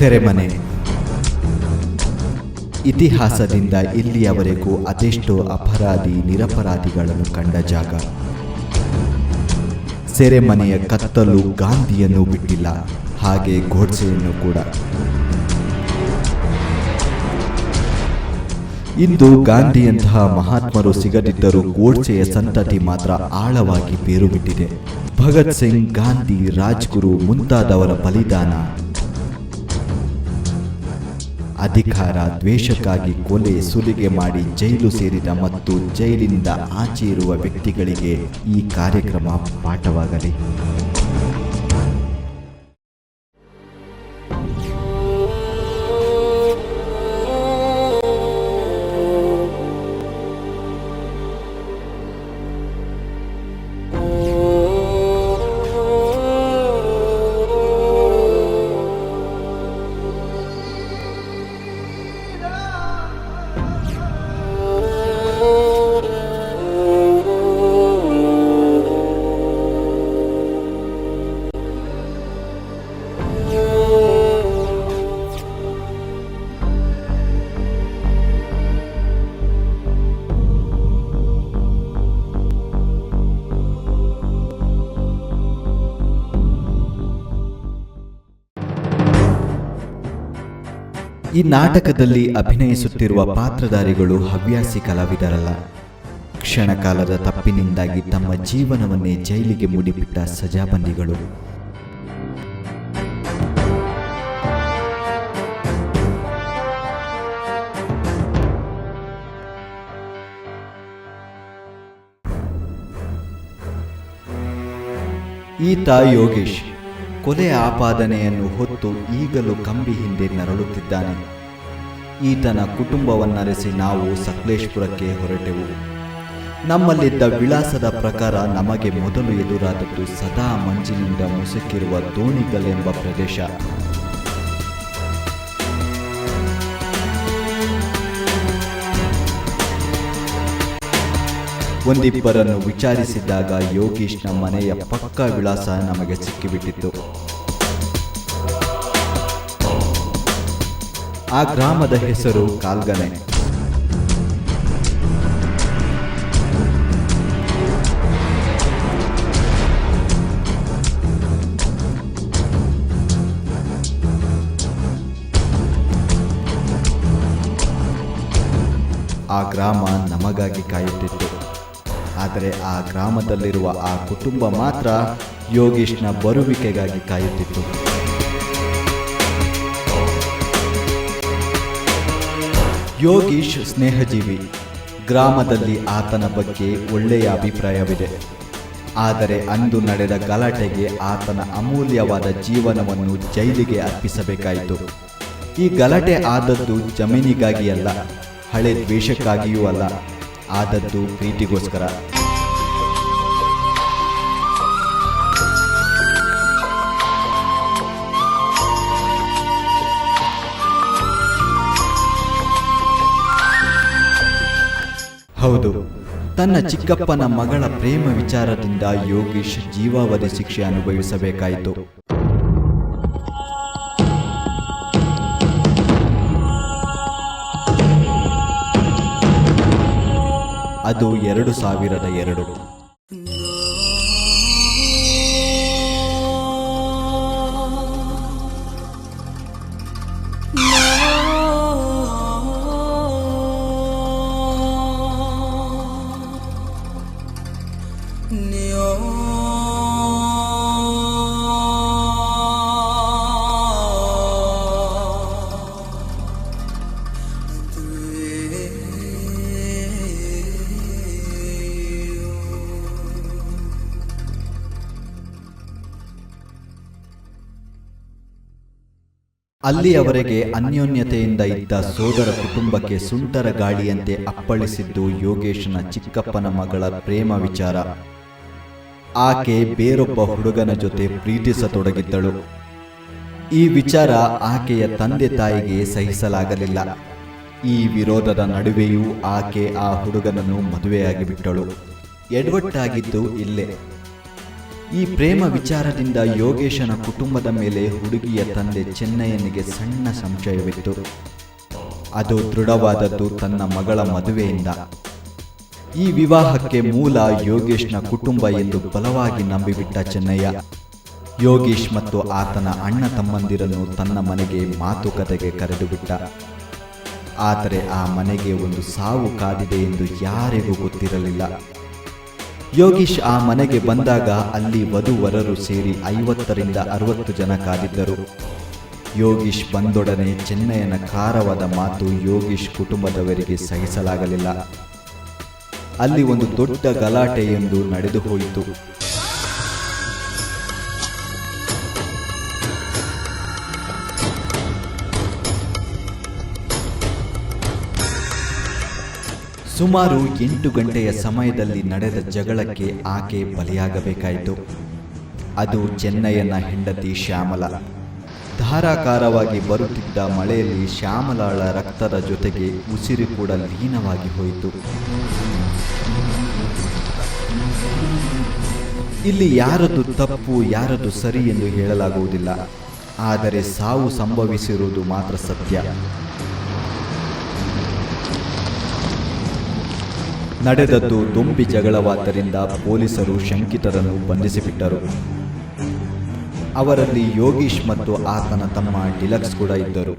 ಸೆರೆಮನೆ. ಇತಿಹಾಸದಿಂದ ಇಲ್ಲಿಯವರೆಗೂ ಅದೆಷ್ಟೋ ಅಪರಾಧಿ ನಿರಪರಾಧಿಗಳನ್ನು ಕಂಡ ಜಾಗ. ಸೆರೆಮನೆಯ ಕತ್ತಲು ಗಾಂಧಿಯನ್ನು ಬಿಟ್ಟಿಲ್ಲ, ಹಾಗೆ ಗೋಡ್ಸೆಯನ್ನು ಕೂಡ. ಇಂದು ಗಾಂಧಿಯಂತಹ ಮಹಾತ್ಮರು ಸಿಗದಿದ್ದರೂ ಗೋಡ್ಸೆಯ ಸಂತತಿ ಮಾತ್ರ ಆಳವಾಗಿ ಬೇರು ಬಿಟ್ಟಿದೆ. ಭಗತ್ ಸಿಂಗ್, ಗಾಂಧಿ, ರಾಜ್ಗುರು ಮುಂತಾದವರ ಬಲಿದಾನ, ಅಧಿಕಾರ, ದ್ವೇಷಕ್ಕಾಗಿ ಕೊಲೆ, ಸುಲಿಗೆ ಮಾಡಿ ಜೈಲು ಸೇರಿದ ಮತ್ತು ಜೈಲಿನಿಂದ ಆಚೆ ಇರುವ ವ್ಯಕ್ತಿಗಳಿಗೆ ಈ ಕಾರ್ಯಕ್ರಮ ಪಾಠವಾಗಲಿ. ಈ ನಾಟಕದಲ್ಲಿ ಅಭಿನಯಿಸುತ್ತಿರುವ ಪಾತ್ರಧಾರಿಗಳು ಹವ್ಯಾಸಿ ಕಲಾವಿದರಲ್ಲ. ಕ್ಷಣಕಾಲದ ತಪ್ಪಿನಿಂದಾಗಿ ತಮ್ಮ ಜೀವನವನ್ನೇ ಜೈಲಿಗೆ ಮುಡಿಬಿಟ್ಟ ಸಜಾಬಂದಿಗಳು. ಈತ ಯೋಗೇಶ್ ಕೊಲೆ ಆಪಾದನೆಯನ್ನು ಹೊತ್ತು ಈಗಲೂ ಕಂಬಿ ಹಿಂದೆ ನರಳುತ್ತಿದ್ದಾನೆ. ಈತನ ಕುಟುಂಬವನ್ನರೆಸಿ ನಾವು ಸಕಲೇಶಪುರಕ್ಕೆ ಹೊರಟೆವು. ನಮ್ಮಲ್ಲಿದ್ದ ವಿಳಾಸದ ಪ್ರಕಾರ ನಮಗೆ ಮೊದಲು ಎದುರಾದದ್ದು ಸದಾ ಮಂಜಿನಿಂದ ಮುಸುಕಿರುವ ದೋಣಿಗಲೆಂಬ ಪ್ರದೇಶ. ಒಂದಿಬ್ಬರನ್ನು ವಿಚಾರಿಸಿದಾಗ ಯೋಗೀಶ್ನ ಮನೆಯ ಪಕ್ಕಾ ವಿಳಾಸ ನಮಗೆ ಸಿಕ್ಕಿಬಿಟ್ಟಿತ್ತು. ಆ ಗ್ರಾಮದ ಹೆಸರು ಕಾಲ್ಗನೆ. ಆ ಗ್ರಾಮ ನಮಗಾಗಿ ಕಾಯುತ್ತಿತ್ತು. ಆದರೆ ಆ ಗ್ರಾಮದಲ್ಲಿರುವ ಆ ಕುಟುಂಬ ಮಾತ್ರ ಯೋಗೀಶ್ನ ಬರುವಿಕೆಗಾಗಿ ಕಾಯುತ್ತಿತ್ತು. ಯೋಗೀಶ್ ಸ್ನೇಹಜೀವಿ. ಗ್ರಾಮದಲ್ಲಿ ಆತನ ಬಗ್ಗೆ ಒಳ್ಳೆಯ ಅಭಿಪ್ರಾಯವಿದೆ. ಆದರೆ ಅಂದು ನಡೆದ ಗಲಾಟೆಗೆ ಆತನ ಅಮೂಲ್ಯವಾದ ಜೀವನವನ್ನು ಜೈಲಿಗೆ ಅರ್ಪಿಸಬೇಕಾಯಿತು. ಈ ಗಲಾಟೆ ಆದದ್ದು ಜಮೀನಿಗಾಗಿ ಅಲ್ಲ, ಹಳೆ ದ್ವೇಷಕ್ಕಾಗಿಯೂ ಅಲ್ಲ, ಆದದ್ದು ಪ್ರೀತಿಗೋಸ್ಕರ. ಹೌದು, ತನ್ನ ಚಿಕ್ಕಪ್ಪನ ಮಗಳ ಪ್ರೇಮ ವಿಚಾರದಿಂದ ಯೋಗೀಶ್ ಜೀವಾವಧಿ ಶಿಕ್ಷೆ ಅನುಭವಿಸಬೇಕಾಯಿತು. ಅದು 2002. ಅಲ್ಲಿಯವರೆಗೆ ಅನ್ಯೋನ್ಯತೆಯಿಂದ ಇದ್ದ ಸೋದರ ಕುಟುಂಬಕ್ಕೆ ಸುಂಟರ ಗಾಳಿಯಂತೆ ಅಪ್ಪಳಿಸಿದ್ದು ಯೋಗೇಶನ ಚಿಕ್ಕಪ್ಪನ ಮಗಳ ಪ್ರೇಮ ವಿಚಾರ. ಆಕೆ ಬೇರೊಬ್ಬ ಹುಡುಗನ ಜೊತೆ ಪ್ರೀತಿಸತೊಡಗಿದ್ದಳು. ಈ ವಿಚಾರ ಆಕೆಯ ತಂದೆ ತಾಯಿಗೆ ಸಹಿಸಲಾಗಲಿಲ್ಲ. ಈ ವಿರೋಧದ ನಡುವೆಯೂ ಆಕೆ ಆ ಹುಡುಗನನ್ನು ಮದುವೆಯಾಗಿ ಬಿಟ್ಟಳು. ಎಡವಟ್ಟಾಗಿದ್ದು ಇಲ್ಲೇ. ಈ ಪ್ರೇಮ ವಿಚಾರದಿಂದ ಯೋಗೇಶನ ಕುಟುಂಬದ ಮೇಲೆ ಹುಡುಗಿಯ ತಂದೆ ಚೆನ್ನಯ್ಯನಿಗೆ ಸಣ್ಣ ಸಂಶಯವಿತ್ತು. ಅದು ದೃಢವಾದದ್ದು ತನ್ನ ಮಗಳ ಮದುವೆಯಿಂದ. ಈ ವಿವಾಹಕ್ಕೆ ಮೂಲ ಯೋಗೇಶ್ನ ಕುಟುಂಬ ಎಂದು ಬಲವಾಗಿ ನಂಬಿಬಿಟ್ಟ ಚೆನ್ನಯ್ಯ ಯೋಗೇಶ್ ಮತ್ತು ಆತನ ಅಣ್ಣ ತಮ್ಮಂದಿರನ್ನು ತನ್ನ ಮನೆಗೆ ಮಾತುಕತೆಗೆ ಕರೆದು ಬಿಟ್ಟ. ಆದರೆ ಆ ಮನೆಗೆ ಒಂದು ಸಾವು ಕಾದಿದೆ ಎಂದು ಯಾರಿಗೂ ಗೊತ್ತಿರಲಿಲ್ಲ. ಯೋಗೇಶ್ ಆ ಮನೆಗೆ ಬಂದಾಗ ಅಲ್ಲಿ ವಧುವರರು ಸೇರಿ 50ರಿಂದ 60 ಜನ ಕಾದಿದ್ದರು. ಯೋಗೇಶ್ ಬಂದೊಡನೆ ಚೆನ್ನಯ್ಯನ ಖಾರವಾದ ಮಾತು ಯೋಗೇಶ್ ಕುಟುಂಬದವರಿಗೆ ಸಹಿಸಲಾಗಲಿಲ್ಲ. ಅಲ್ಲಿ ಒಂದು ದೊಡ್ಡ ಗಲಾಟೆಯೊಂದು ನಡೆದು ಹೋಯಿತು. ಸುಮಾರು 8 ಗಂಟೆಯ ಸಮಯದಲ್ಲಿ ನಡೆದ ಜಗಳಕ್ಕೆ ಆಕೆ ಬಲಿಯಾಗಬೇಕಾಯಿತು. ಅದು ಚೆನ್ನಯ್ಯನ ಹೆಂಡತಿ ಶ್ಯಾಮಲ. ಧಾರಾಕಾರವಾಗಿ ಬರುತ್ತಿದ್ದ ಮಳೆಯಲ್ಲಿ ಶ್ಯಾಮಲಾಳ ರಕ್ತದ ಜೊತೆಗೆ ಉಸಿರು ಕೂಡ ಲೀನವಾಗಿ ಹೋಯಿತು. ಇಲ್ಲಿ ಯಾರದು ತಪ್ಪು ಯಾರದು ಸರಿ ಎಂದು ಹೇಳಲಾಗುವುದಿಲ್ಲ. ಆದರೆ ಸಾವು ಸಂಭವಿಸಿರುವುದು ಮಾತ್ರ ಸತ್ಯ. ನಡೆದದ್ದು ದೊಂಬಿ ಜಗಳವಾದ್ದರಿಂದ ಪೊಲೀಸರು ಶಂಕಿತರನ್ನು ಬಂಧಿಸಿಬಿಟ್ಟರು. ಅವರಲ್ಲಿ ಯೋಗೀಶ್ ಮತ್ತು ಆತನ ತಮ್ಮ ಡಿಲಕ್ಸ್ ಕೂಡ ಇದ್ದರು.